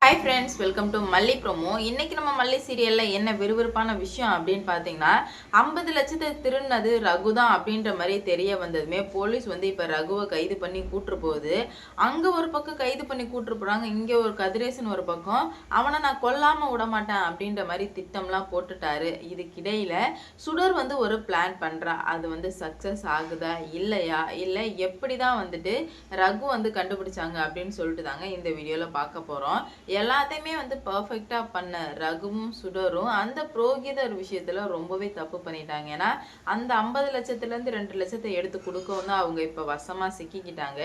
Hi friends, welcome to மல்லி promo. இன்னைக்கு நம்ம மல்லி சீரியலில் என்ன விறுவிறுப்பான விஷயம் அப்படின்னு பார்த்தீங்கன்னா, 50 லட்சத்தை திருடினது ரகு தான் அப்படின்ற மாதிரி தெரிய வந்ததுமே போலீஸ் இப்போ ரகுவை கைது பண்ணி கூட்டு போகுது. அங்கே ஒரு பக்கம் கைது பண்ணி கூட்டு போகிறாங்க, இங்கே ஒரு கதிரேசன் ஒரு பக்கம் அவனை நான் கொல்லாமல் விட மாட்டேன் அப்படின்ற மாதிரி திட்டம்லாம் போட்டுட்டாரு. இதுக்கிடையில் சுடர் ஒரு பிளான் பண்ணுறா. அது சக்ஸஸ் ஆகுதா இல்லையா, இல்லை எப்படி தான் ரகு கண்டுபிடிச்சாங்க அப்படின்னு சொல்லிட்டு தாங்க இந்த வீடியோவில் பார்க்க போகிறோம். எல்லாத்தையுமே பர்ஃபெக்டா பண்ண ரகுவும் சுடரும் அந்த புரோகிதர் விஷயத்துல ரொம்பவே தப்பு பண்ணிட்டாங்க. ஏன்னா அந்த 50 லட்சத்துல இருந்து 2 லட்சத்தை எடுத்து கொடுக்கவும் தான் அவங்க இப்ப வசமா சிக்கிக்கிட்டாங்க.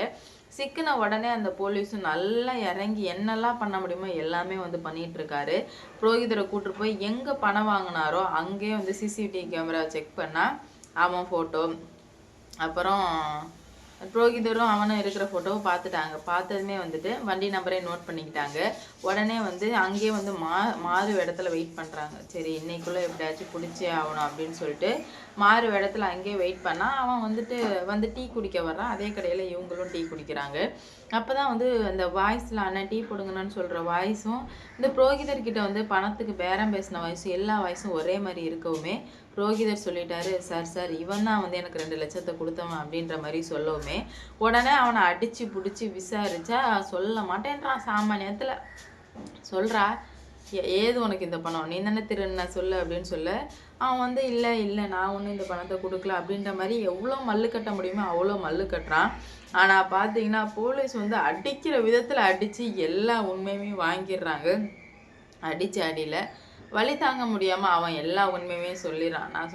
சிக்கின உடனே அந்த போலீஸும் நல்லா இறங்கி என்னெல்லாம் பண்ண முடியுமோ எல்லாமே பண்ணிட்டு இருக்காரு. புரோகிதரை கூட்டு போய் எங்க பணம் வாங்கினாரோ அங்கே சிசிடிவி கேமரா செக் பண்ணா அவன் போட்டோ, அப்புறம் புரோகிதரும் அவனும் இருக்கிற ஃபோட்டோவை பார்த்துட்டாங்க. பார்த்ததுமே வண்டி நம்பரை நோட் பண்ணிக்கிட்டாங்க. உடனே அங்கேயே மாறு இடத்துல வெயிட் பண்ணுறாங்க. சரி இன்னைக்குள்ளே எப்படியாச்சும் பிடிச்சே ஆகணும் அப்படின்னு சொல்லிட்டு மாறு இடத்துல அங்கேயே வெயிட் பண்ணால் அவன் டீ குடிக்க வர்றான். அதே கடையில் இவங்களும் டீ குடிக்கிறாங்க. அப்போ தான் அந்த வாய்ஸில் அண்ணன் டீ போடுங்கன்னு சொல்கிற வாய்ஸும் இந்த புரோகிதர்கிட்ட பணத்துக்கு பேரம் பேசின வாய்ஸும் எல்லா வாய்ஸும் ஒரே மாதிரி இருக்கவுமே புரோகிதர் சொல்லிட்டாரு, சார் இவன் தான் எனக்கு 2 லட்சத்தை கொடுத்தவன் அப்படின்ற மாதிரி சொல்லவுமே உடனே அவனை அடித்து பிடிச்சி விசாரிச்சா சொல்ல மாட்டேன்றான். சாமானியத்தில் சொல்கிறா, ஏது உனக்கு இந்த பணம், நீ தானே திருன்னா சொல்லு அப்படின்னு சொல்ல அவன் இல்லை நான் ஒன்றும் இந்த பணத்தை கொடுக்கல அப்படின்ற மாதிரி எவ்வளோ மல்லு கட்ட முடியுமோ அவ்வளோ மல்லு கட்டுறான். ஆனால் பார்த்தீங்கன்னா போலீஸ் அடிக்கிற விதத்தில் அடித்து எல்லா உண்மையுமே வாங்கிடுறாங்க. அடித்து அடியில் வழி தாங்க முடியாமல் அவன் எல்லா உண்மையுமே சொல்லிடுறான். நான்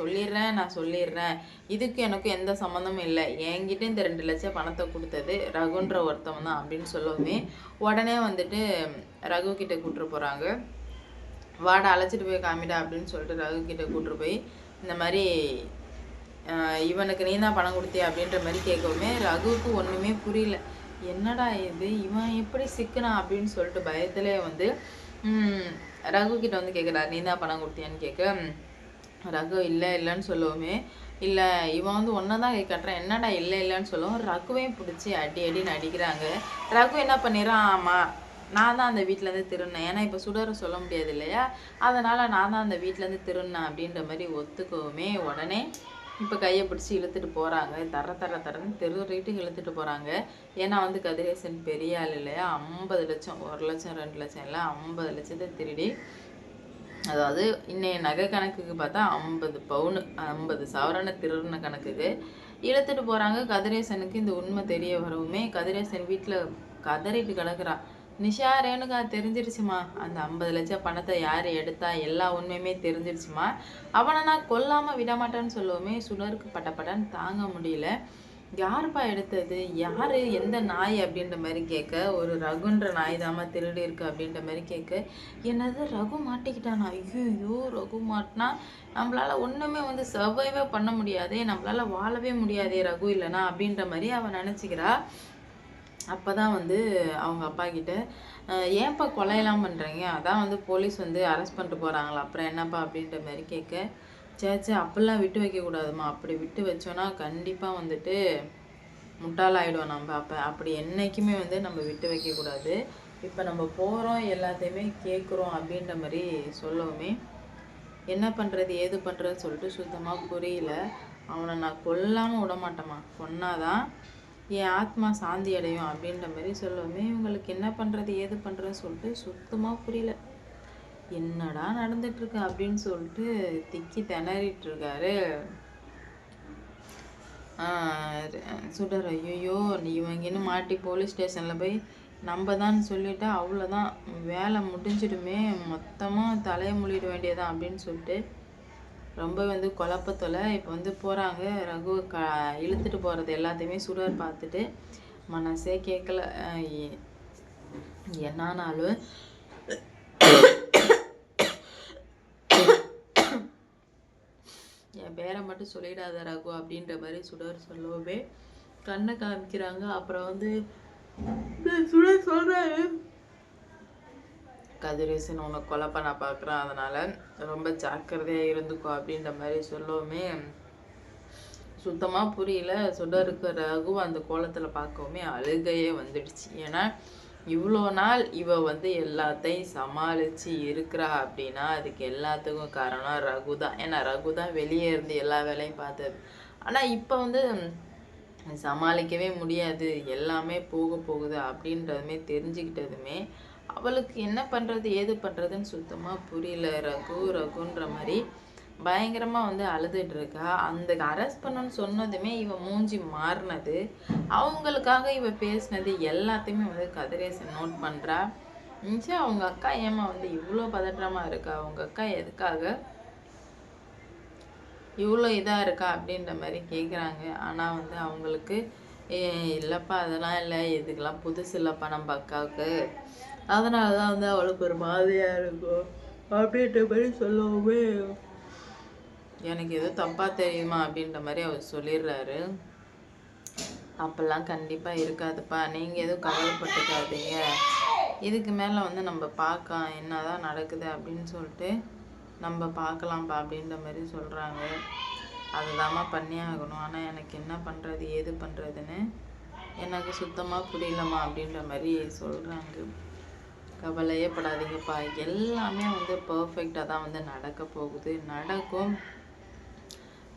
சொல்லிடுறேன் இதுக்கு எனக்கும் எந்த சம்மந்தமும் இல்லை, என்கிட்ட இந்த 2 லட்சம் பணத்தை கொடுத்தது ரகுன்ற ஒருத்தவன் தான் அப்படின்னு சொல்லவுமே உடனே ரகு கிட்ட கூப்பிட்டு போகிறாங்க. வாடா அழைச்சிட்டு போய் காமிடா அப்படின்னு சொல்லிட்டு ரகு கிட்ட கூப்பிட்டு போய் இந்த மாதிரி இவனுக்கு நீ தான் பணம் கொடுத்தியா அப்படின்ற மாதிரி கேட்கவுமே ரகுவுக்கு ஒன்றுமே புரியல. என்னடா இது, இவன் எப்படி சிக்கனா அப்படின்னு சொல்லிட்டு பயத்திலே ரகு கிட்ட கேட்குறாரு, நீ தான் பணம் கொடுத்தியான்னு கேட்க ரகு இல்லைன்னு சொல்லவுமே இல்லை இவன் ஒன்றை தான் கை கட்டுறான், என்னடா இல்லைன்னு சொல்லவும் ரகுவையும் பிடிச்சி அடின்னு அடிக்கிறாங்க. ரகு என்ன பண்ணிடுறான், ஆமாம் நான் தான் அந்த வீட்டிலேருந்து திருடினேன், ஏன்னா இப்போ சுடரை சொல்ல முடியாது இல்லையா, அதனால் நான் தான் அந்த வீட்டிலேருந்து திருடினேன் அப்படின்ற மாதிரி ஒத்துக்கவுமே உடனே இப்போ கையை பிடிச்சி இழுத்துட்டு போகிறாங்க. தரன்னு தெருறீட்டுக்கு இழுத்துட்டு போகிறாங்க. ஏன்னா கதிரேசன் பெரிய ஆள் இல்லையா, 50 லட்சம், 1 லட்சம் 2 லட்சம் இல்லை 50 லட்சத்தை திருடி, அதாவது இன்னைய நகை கணக்குக்கு பார்த்தா 50 பவுனு 50 சவரனை திருடின கணக்குக்கு இழுத்துட்டு போகிறாங்க. கதிரேசனுக்கு இந்த உண்மை தெரிய வரவுமே கதிரேசன் வீட்டில் கதறிட்டு கிடக்குறான். நிஷா ரேணுகா தெரிஞ்சிருச்சுமா, அந்த 50 லட்சம் பணத்தை யார் எடுத்தா எல்லா உண்மையுமே தெரிஞ்சிருச்சுமா, அவனை நான் கொல்லாமல் விட மாட்டேன்னு சொல்லவுமே சுடருக்கு பட்டப்பட்டான்னு தாங்க முடியல. யாருப்பா எடுத்தது, யார் எந்த நாய் அப்படின்ற மாதிரி கேட்க, ஒரு ரகுன்ற நாய் தாமா திருடி இருக்கு அப்படின்ற மாதிரி கேட்க, என்னது ரகு மாட்டிக்கிட்டானா, ஐயோ ரகு மாட்டினா நம்மளால் ஒன்றுமே சர்வைவே பண்ண முடியாதே, நம்மளால் வாழவே முடியாதே ரகு இல்லைனா அப்படின்ற மாதிரி அவன் நினச்சிக்கிறா. அப்போ தான் அவங்க அப்பா கிட்ட ஏன்ப்பா கொலையெல்லாம் பண்ணுறீங்க, அதான் போலீஸ் அரெஸ்ட் பண்ணிட்டு போகிறாங்களா, அப்புறம் என்னப்பா அப்படின்ற மாதிரி கேட்க, சேச்சே அப்படிலாம் விட்டு வைக்கக்கூடாதுமா, அப்படி விட்டு வச்சோன்னா கண்டிப்பாக முட்டாளாயிடுவோம் நம்ம, அப்படி என்றைக்குமே நம்ம விட்டு வைக்கக்கூடாது, இப்போ நம்ம போகிறோம் எல்லாத்தையுமே கேட்குறோம் அப்படின்ற மாதிரி சொல்லவுமே என்ன பண்ணுறது ஏது பண்ணுறதுன்னு சொல்லிட்டு சுத்தமாக புரியல. அவனை நான் கொல்லாமல் விட மாட்டேம்மா, கொன்னாதான் என் ஆத்மா சாந்தி அடையும் அப்படின்ற மாதிரி சொல்லவுமே இவங்களுக்கு என்ன பண்ணுறது ஏது பண்ணுறதுன்னு சொல்லிட்டு சுத்தமாக புரியல. என்னடா நடந்துட்டுருக்கு அப்படின்னு சொல்லிட்டு திக்கி திணறிட்டு இருக்காரு சுடர். ஐயோ இவங்கன்னு மாட்டி போலீஸ் ஸ்டேஷனில் போய் நம்ம தான் சொல்லிட்டா அவ்வளோதான், வேலை முடிஞ்சிடுமே, மொத்தமாக தலையை மூடிட வேண்டியதான் அப்படின்னு சொல்லிட்டு ரொம்ப குழப்பத்தில் இப்போ போகிறாங்க. ரகு இழுத்துட்டு போகிறது எல்லாத்தையுமே சுடர் பார்த்துட்டு மனசே கேட்கல. என்னானாலும் என் பேரை மட்டும் சொல்லிடாத ரகு அப்படின்ற மாதிரி சுடர் சொல்லவே கண்ணை காமிக்கிறாங்க. அப்புறம் சுடர் சொல்கிறாரு, கதிரேசன் உன்னை கொலை பண்ண பார்க்குறான், அதனால் ரொம்ப ஜாக்கிரதையாக இருந்துக்கோ அப்படின்ற மாதிரி சொல்லவுமே சுத்தமாக புரியல. சுடருக்கு ரகு அந்த கோலத்தில் பார்க்கவுமே அழுகையே வந்துடுச்சு. ஏன்னா இவ்வளோ நாள் இவ வந்து எல்லாத்தையும் சமாளிச்சு இருக்கிறா அப்படின்னா அதுக்கு எல்லாத்துக்கும் காரணம் ரகு தான். ஏன்னா ரகு தான் வெளியே இருந்து எல்லா வேலையும் பார்த்தது. ஆனால் இப்போ வந்து சமாளிக்கவே முடியாது, எல்லாமே போக போகுது அப்படின்றதுமே தெரிஞ்சுக்கிட்டதுமே அவளுக்கு என்ன பண்ணுறது ஏது பண்ணுறதுன்னு சுத்தமாக புரியல. ரகுன்ற மாதிரி பயங்கரமாக வந்து அழுதுட்டு இருக்கா. அந்த அரெஸ்ட் பண்ணணும்னு சொன்னதுமே இவன் மூஞ்சி மாறினது, அவங்களுக்காக இவ பேசினது எல்லாத்தையுமே வந்து கதிரேசன் நோட் பண்ணுறா. நிச்சயம் அவங்க அக்கா ஏமா வந்து இவ்வளோ பதற்றமாக இருக்கா, அவங்க அக்கா எதுக்காக இவ்வளோ இதாக இருக்கா அப்படின்ற மாதிரி கேட்குறாங்க. ஆனால் வந்து அவங்களுக்கு இல்லைப்பா அதெல்லாம் இல்லை, இதுக்கெல்லாம் புதுசு இல்லைப்பா நம்ம அக்காவுக்கு, அதனால தான் வந்து அவளுக்கு ஒரு மாதிரியாக இருக்கும் அப்படின்ற மாதிரி சொல்லவுமே எனக்கு ஏதோ தப்பாக தெரியுமா அப்படின்ற மாதிரி அவர் சொல்லிடுறாரு. அப்போல்லாம் கண்டிப்பாக இருக்காதுப்பா, நீங்கள் எதுவும் கவலைப்பட்டுக்காதீங்க, இதுக்கு மேலே வந்து நம்ம பார்க்கலாம் என்ன தான் நடக்குது அப்படின்னு சொல்லிட்டு நம்ம பார்க்கலாம்ப்பா அப்படின்ற மாதிரி சொல்கிறாங்க. அதுதாம்மா பண்ணி ஆகணும், ஆனால் எனக்கு என்ன பண்ணுறது ஏது பண்ணுறதுன்னு எனக்கு சுத்தமாக புரியலம்மா அப்படின்ற மாதிரி சொல்கிறாங்க. கவலையே படாதீங்கப்பா, எல்லாமே வந்து பர்ஃபெக்டாக தான் வந்து நடக்க போகுது, நடக்கும்.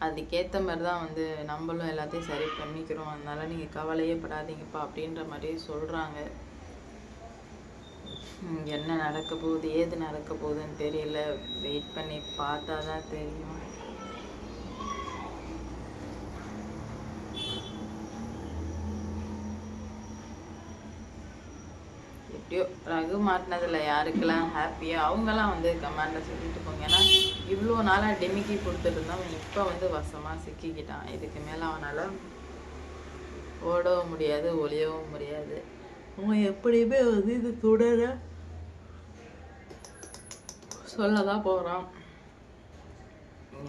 அதுக்கேற்ற மாதிரி தான் வந்து நம்மளும் எல்லாத்தையும் சரி பண்ணிக்கிறோம், அதனால் நீங்கள் கவலையே படாதீங்கப்பா அப்படின்ற மாதிரி சொல்கிறாங்க. என்ன நடக்க போகுது ஏது நடக்க போகுதுன்னு தெரியல, வெயிட் பண்ணி பார்த்தா தான் தெரியும். எப்படியோ ரகு மாட்டினதில் யாருக்கெல்லாம் ஹாப்பியோ அவங்கெல்லாம் வந்து கமெண்டில் சொல்லிட்டு போங்க. ஏன்னா இவ்வளோ நாளாக டெமிக்கி கொடுத்துட்டு இருந்தவன் இப்போ வந்து வசமாக சிக்கிக்கிட்டான். இதுக்கு மேலே அவனால் ஓடவும் முடியாது ஒளியவும் முடியாது. அவன் எப்படியுமே வந்து இது தொடர சொல்லதான் போகிறான்.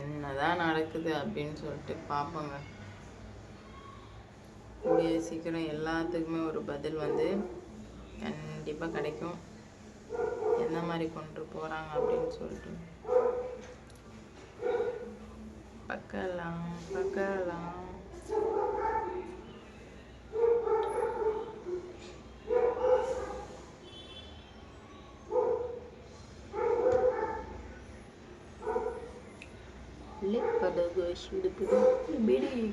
என்னதான் நடக்குது அப்படின்னு சொல்லிட்டு பார்ப்போங்க. கூடிய சீக்கிரம் எல்லாத்துக்குமே ஒரு பதில் வந்து கண்டிப்பாக கிடைக்கும். என்ன மாதிரி கொண்டு போகிறாங்க அப்படின்னு சொல்லிட்டு பார்க்கலாம். pada guys, udah beda ya,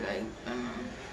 like